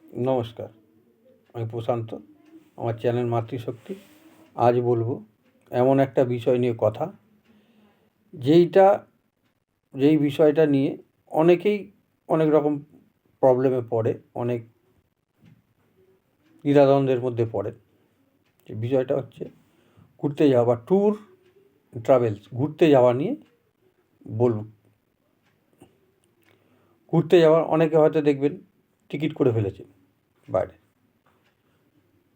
নমস্কার, আমি প্রশান্ত। আমার চ্যানেল মাতৃশক্তি। আজ বলবো এমন একটা বিষয় নিয়ে কথা, যেই বিষয়টা নিয়ে অনেকেই অনেক রকম প্রবলেমে পড়ে, অনেক দ্বিধাদ্বন্দ্বের মধ্যে পড়ে। যে বিষয়টা হচ্ছে ঘুরতে যাওয়া বা ট্যুর ট্রাভেলস, ঘুরতে যাওয়া নিয়ে বলব। ঘুরতে যাওয়ার অনেকে হয়তো দেখবেন টিকিট করে ফেলেছে, বাইরে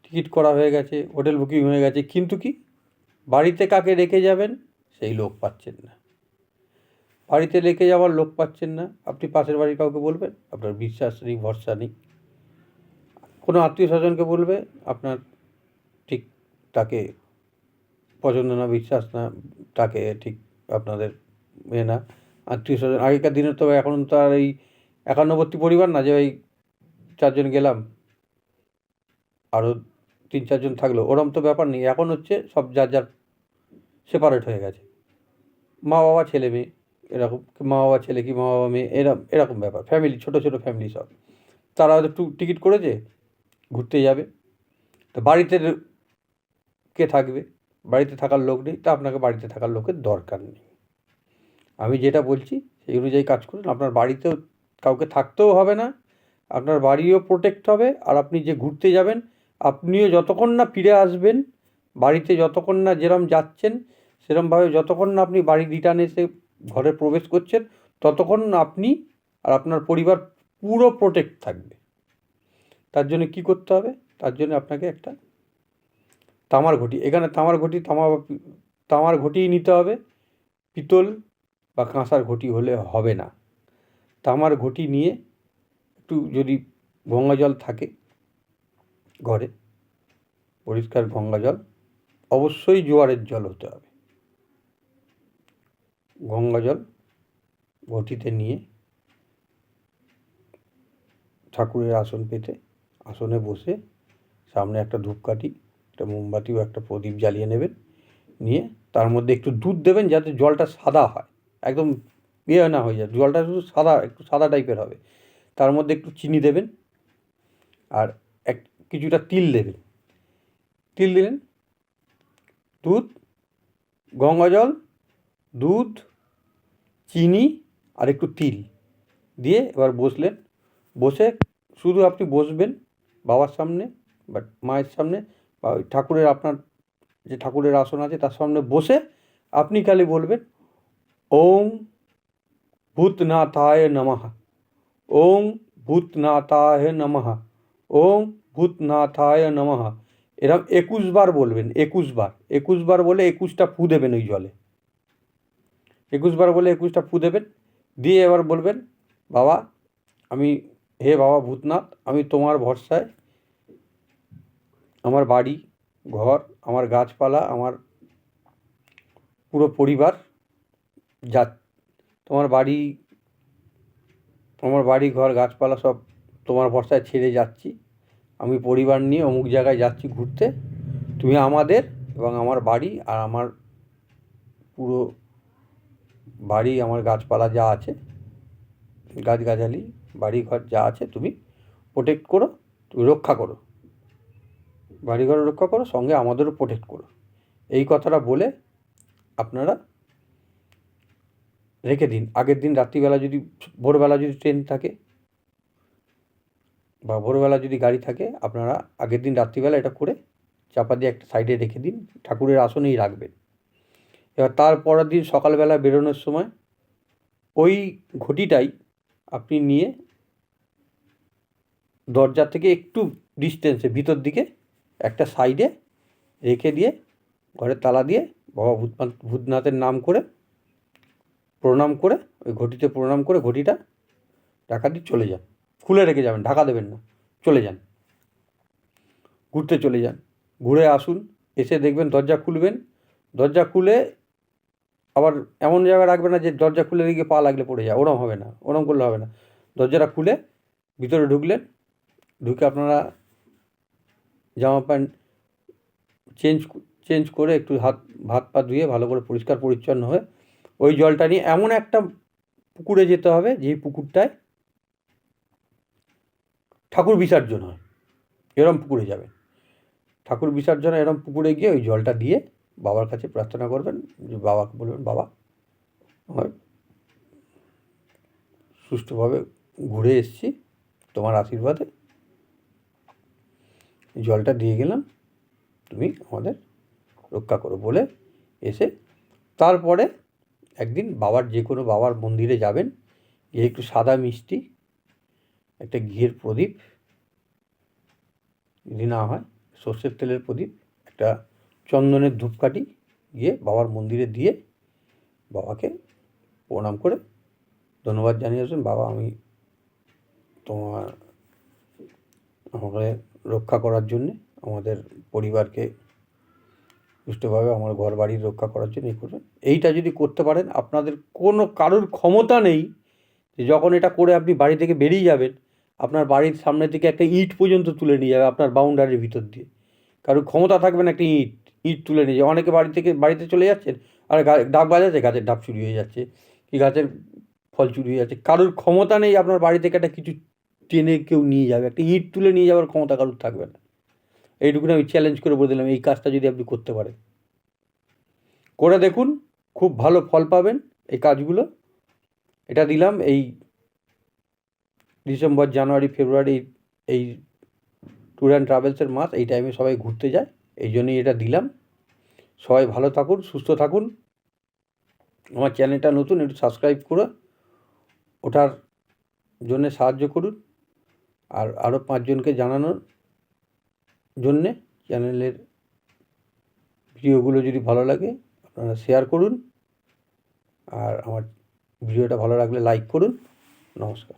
টিকিট করা হয়ে গেছে, হোটেল বুকিং হয়ে গেছে, কিন্তু কি বাড়িতে কাকে রেখে যাবেন সেই লোক পাচ্ছেন না। বাড়িতে রেখে যাওয়ার লোক পাচ্ছেন না, আপনি পাশের বাড়ির কাউকে বলবেন, আপনার বিশ্বাস নেই, ভরসা নেই। কোনো আত্মীয় স্বজনকে বলবে, আপনার ঠিক তাকে পছন্দ না, বিশ্বাস না, তাকে ঠিক আপনাদের না। আত্মীয় স্বজন আগেকার দিনে তো, এখন তো আর এই একান্নবর্তী পরিবার না যে ওই 4জন গেলাম আরও 3-4জন থাকলো, ওরম তো ব্যাপার নেই। এখন হচ্ছে সব যার যার সেপারেট হয়ে গেছে। মা বাবা ছেলে মেয়ে এরকম, মা বাবা ছেলে কি মা বাবা মেয়ে এরকম ব্যাপার। ফ্যামিলি, ছোটো ছোটো ফ্যামিলি সব, তারা হয়তো টিকিট করেছে, ঘুরতে যাবে। তো বাড়িতে কে থাকবে? বাড়িতে থাকার লোক নেই, তা আপনাকে বাড়িতে থাকার লোকের দরকার নেই। আমি যেটা বলছি সেই অনুযায়ী কাজ করুন। আপনার বাড়িতেও কাউকে থাকতেও হবে না, আপনার বাড়িও প্রোটেক্ট হবে। আর আপনি যে ঘুরতে যাবেন, আপনিও যতক্ষণ না ফিরে আসবেন বাড়িতে, যতক্ষণ না যেরম যাচ্ছেন সেরমভাবে, যতক্ষণ না আপনি বাড়ি রিটার্ন এসে ঘরে প্রবেশ করছেন, ততক্ষণ আপনি আর আপনার পরিবার পুরো প্রোটেক্ট থাকবে। তার জন্য কী করতে হবে? তার জন্য আপনাকে একটা তামার ঘটি, এখানে তামার ঘটিই নিতে হবে। পিতল বা কাঁসার ঘটি হলে হবে না। তামার ঘটি নিয়ে একটু, যদি গঙ্গা জল থাকে ঘরে, পরিষ্কার গঙ্গা জল, অবশ্যই জোয়ারের জল হতে হবে। গঙ্গা জল ঘটিতে নিয়ে ঠাকুরের আসন পেতে, আসনে বসে সামনে একটা ধূপকাঠি, একটা মোমবাতি বা একটা প্রদীপ জ্বালিয়ে নেবেন। নিয়ে তার মধ্যে একটু দুধ দেবেন, যাতে জলটা সাদা হয়, একদম না হয়ে যায়, জলটা শুধু সাদা, একটু সাদা টাইপের হবে। তার মধ্যে একটু চিনি দেবেন, আর কিছুটা তিল দেবেন। তিল দিলেন, দুধ, গঙ্গা জল, দুধ, চিনি আর একটু তিল দিয়ে এবার বসলেন। বসে শুধু আপনি বসবেন বাবার সামনে বা মায়ের সামনে, বা ওই ঠাকুরের, আপনার যে ঠাকুরের আসন আছে তার সামনে বসে আপনি খালি বলবেন, ওম ভূতনাথায় নমঃ, ওম ভূতনাথায় নমঃ, ওম ভূতনাথায় নমঃ। এরকম 21 বার বলবেন, 21 বার। 21 বার বলে 21টা ফু দেবেন ওই জলে। 21 বার বলে 21টা ফু দেবেন। দিয়ে এবার বলবেন, বাবা আমি, হে বাবা ভূতনাথ, আমি তোমার ভরসায় আমার বাড়ি ঘর, আমার গাছপালা, আমার পুরো পরিবার যা, তোমার বাড়ি, আমার বাড়ি ঘর গাছপালা সব তোমার ভরসায় ছেড়ে যাচ্ছি। আমি পরিবার নিয়ে অমুক জায়গায় যাচ্ছি ঘুরতে। তুমি আমাদের এবং আমার বাড়ি আর আমার পুরো বাড়ি, আমার গাছপালা যা আছে, গাছগাছালি, বাড়িঘর যা আছে, তুমি প্রোটেক্ট করো, তুমি রক্ষা করো, বাড়িঘর রক্ষা করো, সঙ্গে আমাদেরও প্রোটেক্ট করো। এই কথাটা বলে আপনারা রেখে দিন। আগের দিন রাত্রিবেলা, যদি ভোরবেলা যদি ট্রেন থাকে বা ভোরবেলা যদি গাড়ি থাকে, আপনারা আগের দিন রাত্রিবেলা এটা করে চাপা দিয়ে একটা সাইডে রেখে দিন, ঠাকুরের আসনেই রাখবেন। এবার তার পরের দিন সকালবেলা বেরোনোর সময় ওই ঘটিটাই আপনি নিয়ে দরজা থেকে একটু ডিস্টেন্সে ভিতর দিকে একটা সাইডে রেখে দিয়ে, ঘরের তালা দিয়ে বাবা ভূতনাথের নাম করে প্রণাম করে, ওই ঘটিতে প্রণাম করে ঘটিটা ঢাকা দিয়ে চলে যান। খুলে রেখে যাবেন, ঢাকা দেবেন না, চলে যান, ঘুরতে চলে যান। ঘুরে আসুন, এসে দেখবেন দরজা খুলবেন। দরজা খুলে আবার এমন জায়গায় রাখবে না যে দরজা খুলে দিকে পা লাগলে পড়ে যায়, ওরম হবে না, ওরম করলে হবে না। দরজাটা খুলে ভিতরে ঢুকলেন, ঢুকে আপনারা জামা প্যান্ট চেঞ্জ করে একটু হাত পা ধুয়ে ভালো করে পরিষ্কার পরিচ্ছন্ন হয়ে ওই জলটা নিয়ে এমন একটা পুকুরে যেতে হবে, যেই পুকুরটায় ঠাকুর বিসর্জন হয় এরম পুকুরে যাবেন, ঠাকুর বিসর্জনে এরম পুকুরে গিয়ে ওই জলটা দিয়ে বাবার কাছে প্রার্থনা করবেন, যে বাবাকে বলবেন, বাবা আমার সুষ্ঠুভাবে ঘুরে এসেছি, তোমার আশীর্বাদে জলটা দিয়ে গেলাম, তুমি আমাদের রক্ষা করো বলে এসে তারপরে একদিন বাবার যে কোনো বাবার মন্দিরে যাবেন, গিয়ে একটু সাদা মিষ্টি, একটা ঘিয়ের প্রদীপ, যদি না হয় সর্ষের তেলের প্রদীপ, একটা চন্দনের ধূপকাঠি গিয়ে বাবার মন্দিরে দিয়ে বাবাকে প্রণাম করে ধন্যবাদ জানিয়ে আসবেন, বাবা আমি তোমার আমাকে রক্ষা করার জন্যে, আমাদের পরিবারকে সুষ্ঠুভাবে আমার ঘর বাড়ির রক্ষা করার জন্য এই করবেন। এইটা যদি করতে পারেন, আপনাদের কোনো কারোর ক্ষমতা নেই যে যখন এটা করে আপনি বাড়ি থেকে বেরিয়ে যাবেন, আপনার বাড়ির সামনে থেকে একটা ইট পর্যন্ত তুলে নিয়ে যাবে আপনার বাউন্ডারির ভিতর দিয়ে। কারোর ক্ষমতা থাকবে না একটা ইট তুলে নিয়ে যাবে। অনেকে বাড়িতে চলে যাচ্ছেন, আর ডাব বাজাচ্ছে, গাছের ডাব চুরি হয়ে যাচ্ছে, কি গাছের ফল চুরি হয়ে যাচ্ছে। কারোর ক্ষমতা নেই আপনার বাড়ি থেকে একটা কিছু টেনে কেউ নিয়ে যাবে, একটা ইট তুলে নিয়ে যাওয়ার ক্ষমতা কারোর থাকবে না। এইটুকুনি আমি চ্যালেঞ্জ করে বলে দিলাম, এই কাজটা যদি আপনি করতে পারেন, করে দেখুন, খুব ভালো ফল পাবেন এই কাজগুলো। এটা দিলাম এই ডিসেম্বর, জানুয়ারি, ফেব্রুয়ারি, এই ট্যুর অ্যান্ড ট্রাভেলসের মাস, এই টাইমে সবাই ঘুরতে যায়, এই জন্যই এটা দিলাম। সবাই ভালো থাকুন, সুস্থ থাকুন। আমার চ্যানেলটা নতুন, একটু সাবস্ক্রাইব করে ওঠার জন্যে সাহায্য করুন, আর আরও 5 জনকে জানানোর জন্যে চ্যানেলের ভিডিওগুলো যদি ভালো লাগে আপনারা শেয়ার করুন, আর আমার ভিডিওটা ভালো লাগলে লাইক করুন। নমস্কার।